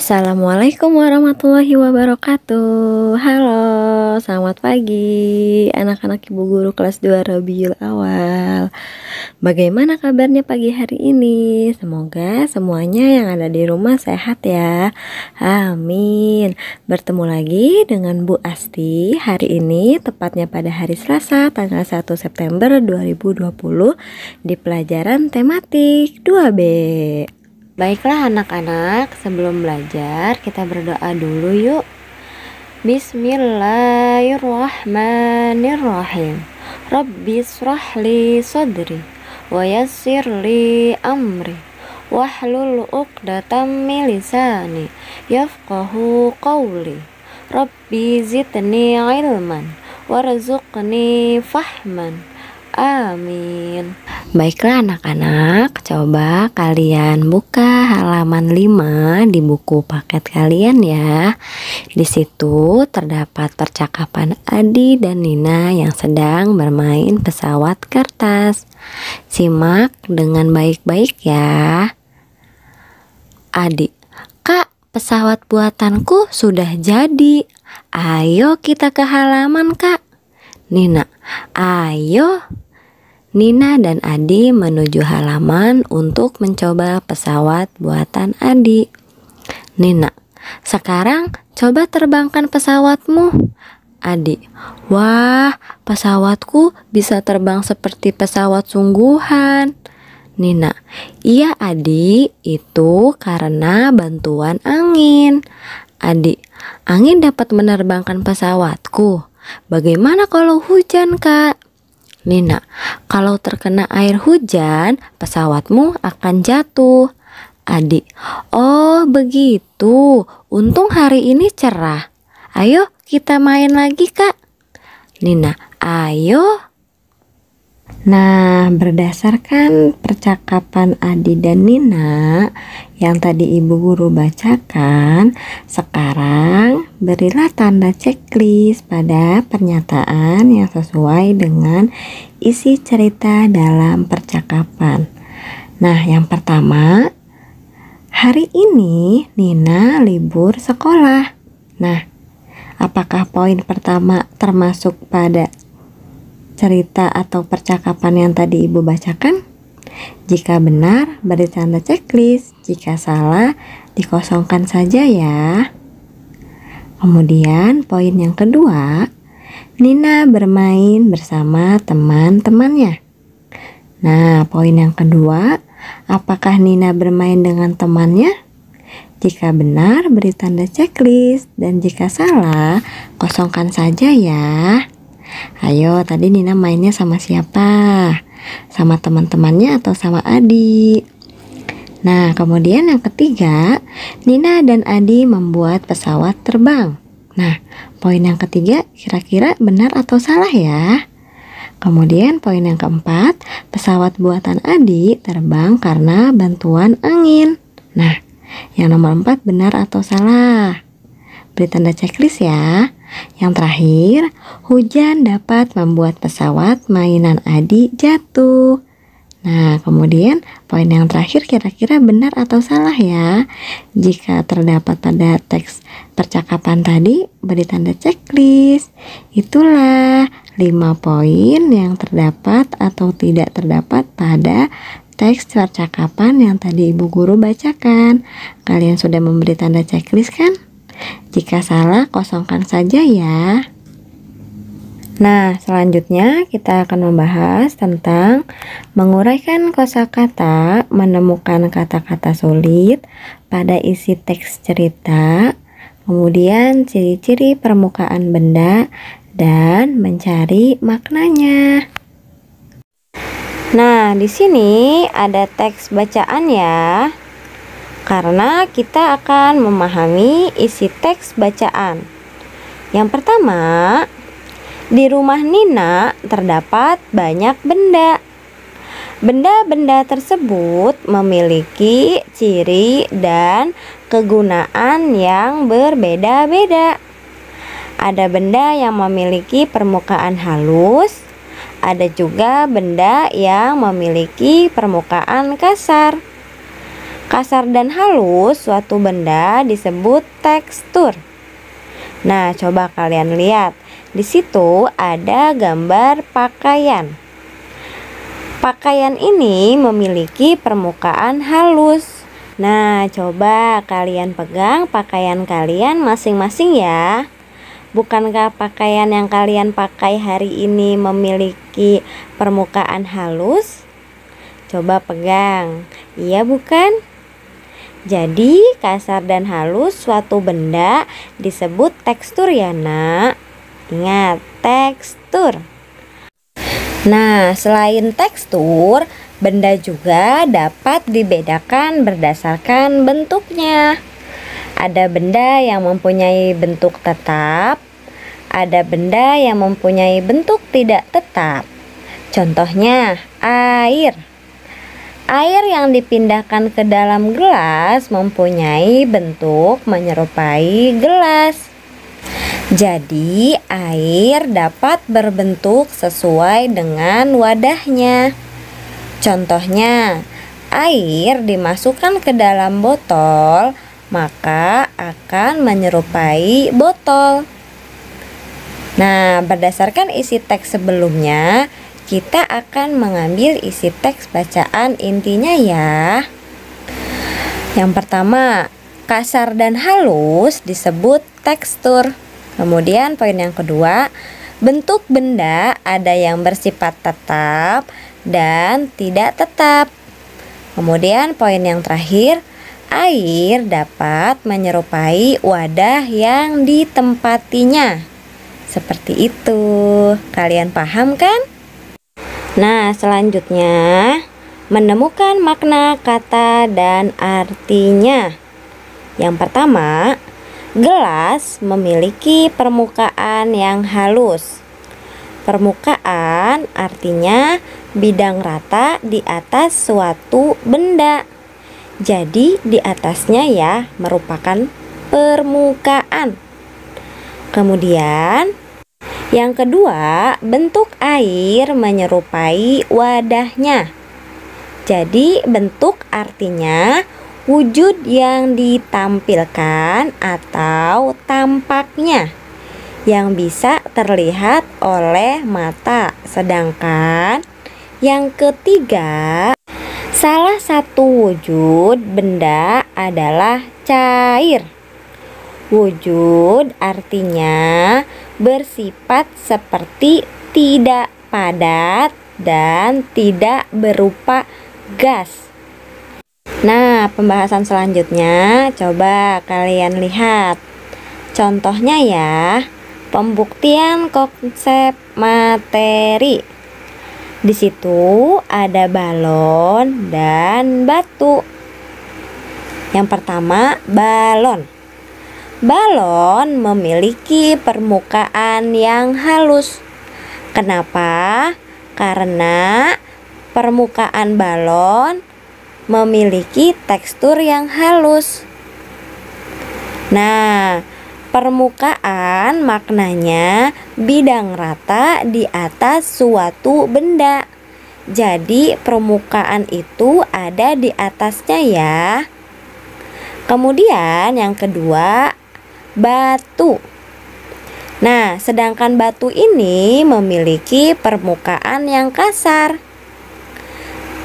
Assalamualaikum warahmatullahi wabarakatuh. Halo, selamat pagi anak-anak ibu guru kelas 2 Rabiul Awal. Bagaimana kabarnya pagi hari ini? Semoga semuanya yang ada di rumah sehat ya. Amin. Bertemu lagi dengan Bu Asti hari ini, tepatnya pada hari Selasa tanggal 1 September 2020 di pelajaran tematik 2B. Baiklah anak-anak, sebelum belajar kita berdoa dulu yuk. Bismillahirrahmanirrahim. Rabbi shrahli sadri wa yassirli amri wahlul 'uqdatam min lisani yafqahu qawli. Rabbi zidni ilman warzuqni fahman. Amin. Baiklah anak-anak, coba kalian buka halaman 5 di buku paket kalian ya. Di situ terdapat percakapan Adi dan Nina yang sedang bermain pesawat kertas. Simak dengan baik-baik ya. Adi, Kak, pesawat buatanku sudah jadi. Ayo kita ke halaman, Kak. Nina, ayo. Nina dan Adi menuju halaman untuk mencoba pesawat buatan Adi. Nina, sekarang coba terbangkan pesawatmu. Adi, wah, pesawatku bisa terbang seperti pesawat sungguhan. Nina, iya Adi, itu karena bantuan angin. Adi, angin dapat menerbangkan pesawatku. Bagaimana kalau hujan, Kak? Nina, kalau terkena air hujan, pesawatmu akan jatuh. Adi, oh begitu, untung hari ini cerah. Ayo kita main lagi, Kak. Nina, ayo. Nah, berdasarkan percakapan Adi dan Nina yang tadi ibu guru bacakan, sekarang berilah tanda checklist pada pernyataan yang sesuai dengan isi cerita dalam percakapan. Nah, yang pertama, hari ini Nina libur sekolah. Nah, apakah poin pertama termasuk pada cerita atau percakapan yang tadi ibu bacakan? Jika benar, beri tanda checklist. Jika salah, dikosongkan saja ya. Kemudian poin yang kedua, Nina bermain bersama teman-temannya. Nah, poin yang kedua, apakah Nina bermain dengan temannya? Jika benar, beri tanda checklist. Dan jika salah, kosongkan saja ya. Ayo, tadi Nina mainnya sama siapa? Sama teman-temannya atau sama Adi? Nah, kemudian yang ketiga, Nina dan Adi membuat pesawat terbang. Nah, poin yang ketiga kira-kira benar atau salah ya? Kemudian poin yang keempat, pesawat buatan Adi terbang karena bantuan angin. Nah, yang nomor 4 benar atau salah? Beri tanda checklist ya. Yang terakhir, hujan dapat membuat pesawat mainan Adi jatuh. Nah, kemudian poin yang terakhir kira-kira benar atau salah ya? Jika terdapat pada teks percakapan tadi, beri tanda checklist. Itulah 5 poin yang terdapat atau tidak terdapat pada teks percakapan yang tadi ibu guru bacakan. Kalian sudah memberi tanda checklist kan? Jika salah, kosongkan saja ya. Nah, selanjutnya kita akan membahas tentang menguraikan kosakata, menemukan kata-kata sulit pada isi teks cerita, kemudian ciri-ciri permukaan benda, dan mencari maknanya. Nah, di sini ada teks bacaan ya. Karena kita akan memahami isi teks bacaan. Yang pertama, di rumah Nina terdapat banyak benda. Benda-benda tersebut memiliki ciri dan kegunaan yang berbeda-beda. Ada benda yang memiliki permukaan halus, ada juga benda yang memiliki permukaan kasar. Kasar dan halus suatu benda disebut tekstur. Nah, coba kalian lihat. Di situ ada gambar pakaian. Pakaian ini memiliki permukaan halus. Nah, coba kalian pegang pakaian kalian masing-masing ya. Bukankah pakaian yang kalian pakai hari ini memiliki permukaan halus? Coba pegang. Iya bukan? Jadi kasar dan halus suatu benda disebut tekstur ya nak. Ingat, tekstur. Nah, selain tekstur, benda juga dapat dibedakan berdasarkan bentuknya. Ada benda yang mempunyai bentuk tetap, ada benda yang mempunyai bentuk tidak tetap. Contohnya, air. Air yang dipindahkan ke dalam gelas mempunyai bentuk menyerupai gelas. Jadi, air dapat berbentuk sesuai dengan wadahnya. Contohnya, air dimasukkan ke dalam botol, maka akan menyerupai botol. Nah, berdasarkan isi teks sebelumnya, kita akan mengambil isi teks bacaan intinya ya. Yang pertama, kasar dan halus disebut tekstur. Kemudian poin yang kedua, bentuk benda ada yang bersifat tetap dan tidak tetap. Kemudian poin yang terakhir, air dapat menyerupai wadah yang ditempatinya. Seperti itu. Kalian paham kan? Nah, selanjutnya menemukan makna kata dan artinya. Yang pertama, gelas memiliki permukaan yang halus. Permukaan artinya bidang rata di atas suatu benda. Jadi di atasnya ya merupakan permukaan. Kemudian yang kedua, bentuk air menyerupai wadahnya. Jadi bentuk artinya wujud yang ditampilkan atau tampaknya yang bisa terlihat oleh mata. Sedangkan yang ketiga, salah satu wujud benda adalah cair. Wujud artinya bersifat seperti tidak padat dan tidak berupa gas. Nah, pembahasan selanjutnya coba kalian lihat. Contohnya ya, pembuktian konsep materi. Di situ ada balon dan batu. Yang pertama, balon. Balon memiliki permukaan yang halus. Kenapa? Karena permukaan balon memiliki tekstur yang halus. Nah, permukaan maknanya bidang rata di atas suatu benda. Jadi permukaan itu ada di atasnya ya. Kemudian yang kedua, batu. Nah, sedangkan batu ini memiliki permukaan yang kasar.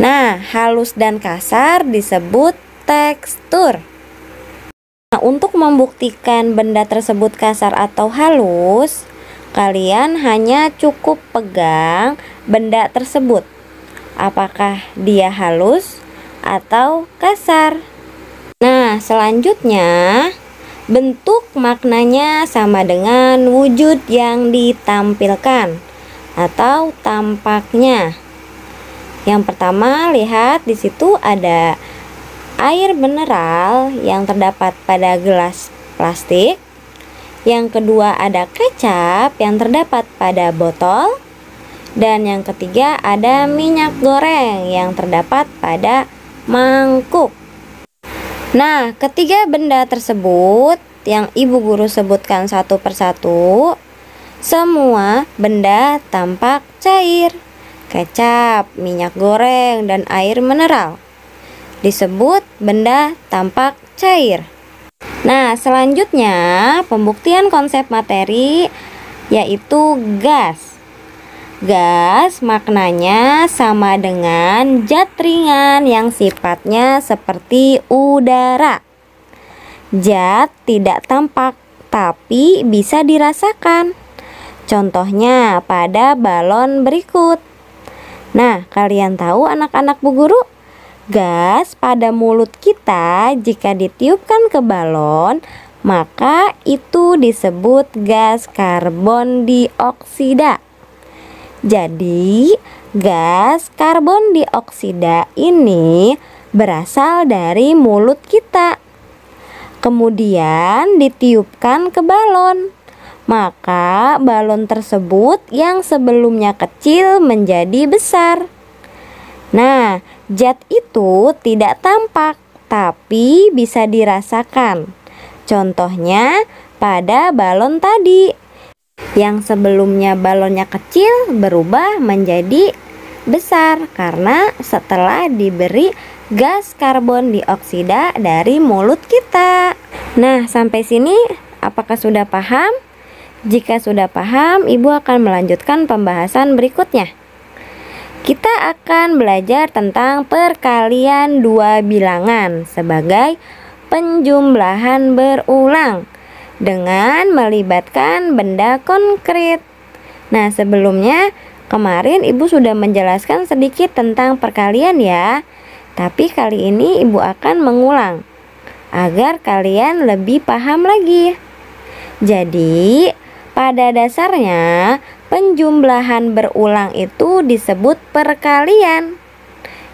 Nah, halus dan kasar disebut tekstur. Nah, untuk membuktikan benda tersebut kasar atau halus, kalian hanya cukup pegang benda tersebut. Apakah dia halus atau kasar? Nah, selanjutnya bentuk maknanya sama dengan wujud yang ditampilkan atau tampaknya. Yang pertama, lihat di situ ada air mineral yang terdapat pada gelas plastik. Yang kedua, ada kecap yang terdapat pada botol. Dan yang ketiga, ada minyak goreng yang terdapat pada mangkuk. Nah, ketiga benda tersebut yang ibu guru sebutkan satu persatu, semua benda tampak cair. Kecap, minyak goreng, dan air mineral disebut benda tampak cair. Nah, selanjutnya pembuktian konsep materi yaitu gas. Gas maknanya sama dengan zat ringan yang sifatnya seperti udara. Zat tidak tampak tapi bisa dirasakan. Contohnya pada balon berikut. Nah, kalian tahu anak-anak Bu Guru? Gas pada mulut kita jika ditiupkan ke balon, maka itu disebut gas karbon dioksida. Jadi, gas karbon dioksida ini berasal dari mulut kita. Kemudian ditiupkan ke balon. Maka balon tersebut yang sebelumnya kecil menjadi besar. Nah, zat itu tidak tampak tapi bisa dirasakan. Contohnya pada balon tadi. Yang sebelumnya balonnya kecil berubah menjadi besar karena setelah diberi gas karbon dioksida dari mulut kita. Nah, sampai sini apakah sudah paham? Jika sudah paham, Ibu akan melanjutkan pembahasan berikutnya. Kita akan belajar tentang perkalian dua bilangan sebagai penjumlahan berulang dengan melibatkan benda konkret. Nah, sebelumnya kemarin Ibu sudah menjelaskan sedikit tentang perkalian ya. Tapi kali ini Ibu akan mengulang agar kalian lebih paham lagi. Jadi, pada dasarnya penjumlahan berulang itu disebut perkalian.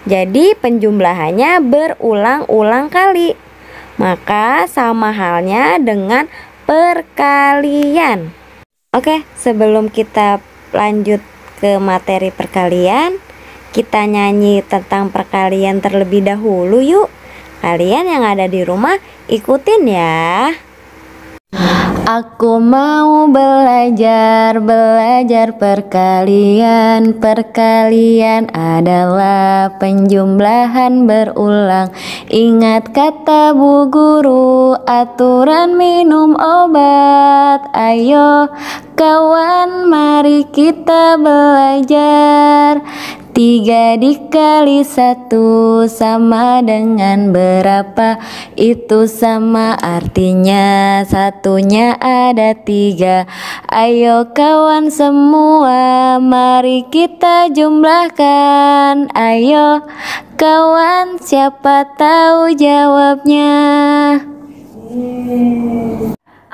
Jadi penjumlahannya berulang-ulang kali. Maka sama halnya dengan perkalian. Oke, sebelum kita lanjut ke materi perkalian, kita nyanyi tentang perkalian terlebih dahulu yuk. Kalian yang ada di rumah ikutin ya. Aku mau belajar perkalian. Perkalian adalah penjumlahan berulang. Ingat kata Bu Guru, aturan minum obat. Ayo kawan, mari kita belajar. 3 dikali 1 sama dengan berapa? Itu sama artinya satunya ada 3. Ayo kawan semua, mari kita jumlahkan. Ayo kawan, siapa tahu jawabnya?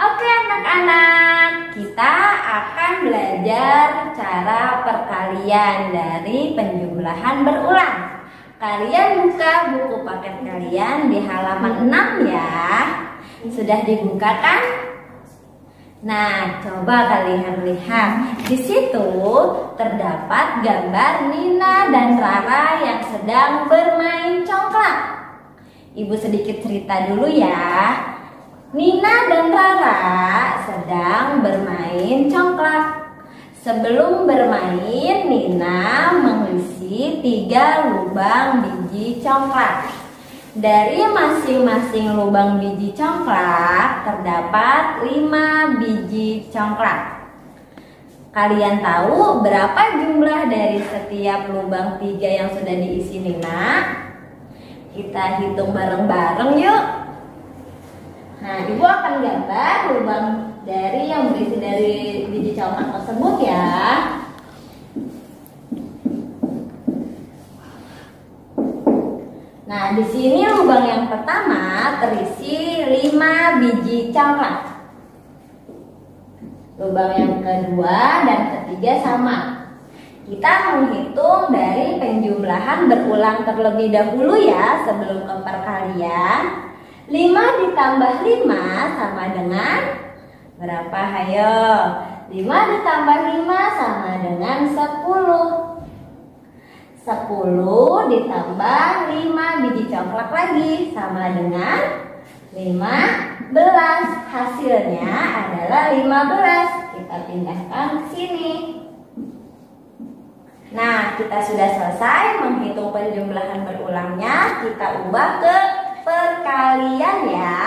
Oke anak-anak, kita akan belajar cara perkalian dari penjumlahan berulang. Kalian buka buku paket kalian di halaman 6 ya. Sudah dibuka kan? Nah, coba kalian lihat. Di situ terdapat gambar Nina dan Rara yang sedang bermain congklak. Ibu sedikit cerita dulu ya. Nina dan Rara sedang bermain congklak. Sebelum bermain, Nina mengisi 3 lubang biji congklak. Dari masing-masing lubang biji congklak terdapat 5 biji congklak. Kalian tahu berapa jumlah dari setiap lubang 3 yang sudah diisi Nina? Kita hitung bareng-bareng yuk. Nah, Ibu akan gambar lubang dari yang berisi dari biji congklak tersebut ya. Nah, di sini lubang yang pertama terisi 5 biji congklak. Lubang yang kedua dan ketiga sama. Kita menghitung dari penjumlahan berulang terlebih dahulu ya sebelum ke perkalian. 5 ditambah 5 sama dengan berapa? Hayo. 5 ditambah 5 sama dengan 10. 10 ditambah 5 biji congklak lagi sama dengan 15. Hasilnya adalah 15. Kita pindahkan ke sini. Nah, kita sudah selesai menghitung penjumlahan berulangnya. Kita ubah ke perkalian ya.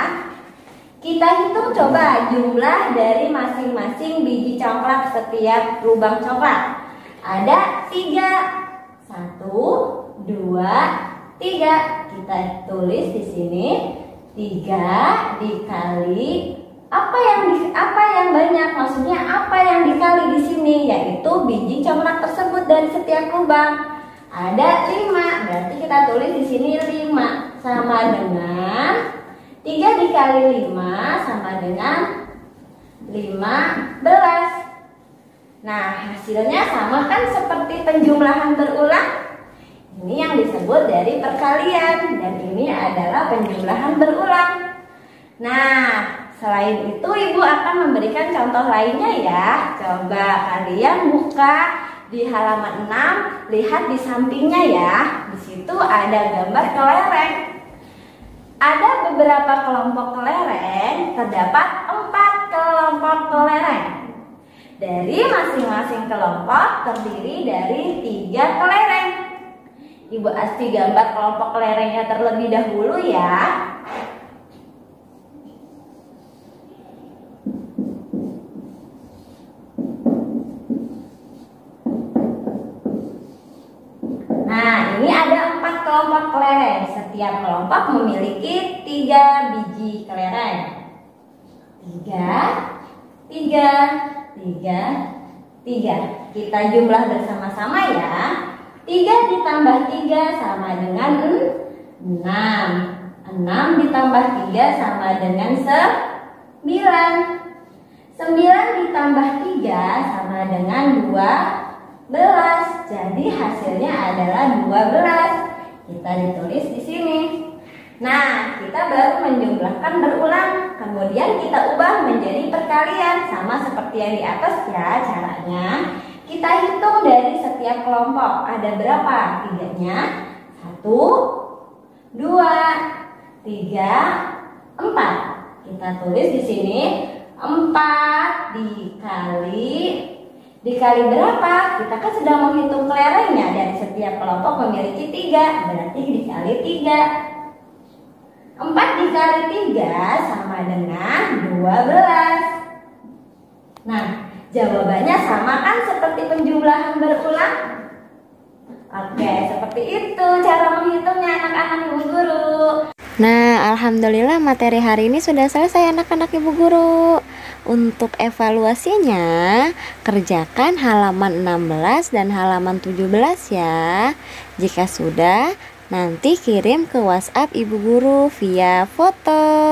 Kita hitung coba jumlah dari masing-masing biji coklat setiap lubang coklat. Ada 3. 1, 2, 3. Kita tulis di sini 3 dikali apa yang banyak, maksudnya apa yang dikali di sini, yaitu biji coklat tersebut dari setiap lubang. Ada 5, berarti kita tulis di sini 5 sama dengan 3 dikali 5 sama dengan 15. Nah, hasilnya sama kan seperti penjumlahan berulang. Ini yang disebut dari perkalian, dan ini adalah penjumlahan berulang. Nah, selain itu Ibu akan memberikan contoh lainnya ya. Coba kalian buka di halaman 6, lihat di sampingnya ya. Di situ ada gambar kelereng. Ada beberapa kelompok kelereng, terdapat 4 kelompok kelereng. Dari masing-masing kelompok terdiri dari 3 kelereng. Ibu Asti gambar kelompok kelerengnya terlebih dahulu ya. Nah, ini ada 4 kelompok kelereng. Setiap kelompok memiliki 3 biji kelereng. 3, 3, 3, 3. Kita jumlah bersama-sama ya. 3 ditambah 3 sama dengan 6. 6 ditambah 3 sama dengan 9. 9 ditambah 3 sama dengan 12. Jadi hasilnya adalah 12. Kita ditulis di sini. Nah, kita baru menjumlahkan berulang, kemudian kita ubah menjadi perkalian, sama seperti yang di atas ya caranya. Kita hitung dari setiap kelompok ada berapa? 3-nya 1, 2, 3, 4. Kita tulis di sini 4 dikali berapa? Kita kan sedang menghitung kelerengnya, dari setiap kelompok memiliki 3, berarti dikali 3. 4 dikali 3 sama dengan 12. Nah, jawabannya sama kan seperti penjumlahan berulang? Oke, seperti itu cara menghitungnya anak-anak Ibu Guru. Nah, alhamdulillah materi hari ini sudah selesai anak-anak Ibu Guru. Untuk evaluasinya, kerjakan halaman 16 dan halaman 17 ya. Jika sudah, nanti kirim ke WhatsApp Ibu Guru via foto.